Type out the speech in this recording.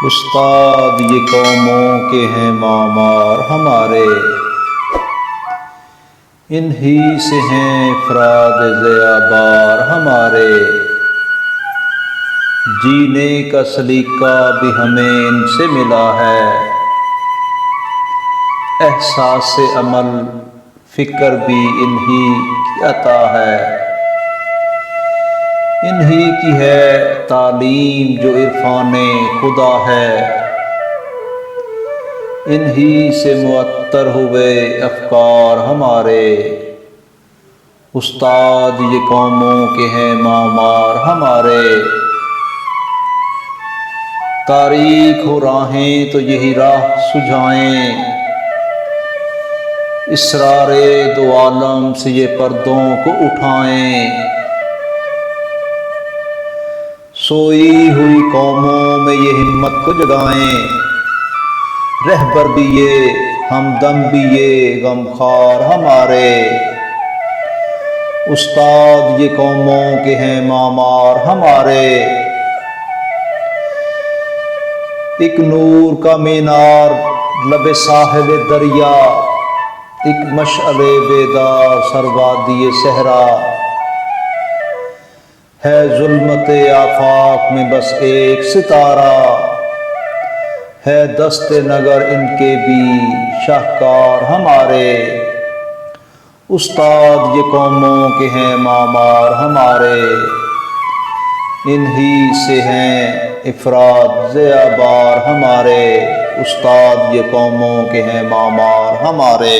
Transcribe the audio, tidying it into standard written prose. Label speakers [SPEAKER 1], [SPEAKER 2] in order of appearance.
[SPEAKER 1] استاد یہ قوموں کے ہیں معمار ہمارے، انہی سے ہیں افراد ضیاء بار ہمارے، جینے کا سلیقہ بھی ہمیں ان سے ملا ہے، احساس عمل فکر بھی انہی کی عطا ہے، انہی کی ہے تعلیم جو عرفان خدا ہے، انہی سے معطر ہوئے افکار ہمارے، استاد یہ قوموں کے ہیں معمار ہمارے، تاریک ہو راہیں تو یہی راہ سجھائیں، اسرار دو عالم سے یہ پردوں کو اٹھائیں، سوئی ہوئی قوموں میں یہ ہمت کو جگائیں، رہبر بھی یہ ہمدم بھی یہ غمخوار ہمارے، استاد یہ قوموں کے ہیں معمار ہمارے، ایک نور کا مینار لب ساحل دریا، ایک مشعل بیدار سر وادی صحرا، ہے ظلمت آفاق میں بس ایک ستارہ، ہے دست نگر ان کے بھی شاہکار ہمارے، استاد یہ قوموں کے ہیں معمار ہمارے، انہی سے ہیں افراد ضیاء بار ہمارے، استاد یہ قوموں کے ہیں معمار ہمارے۔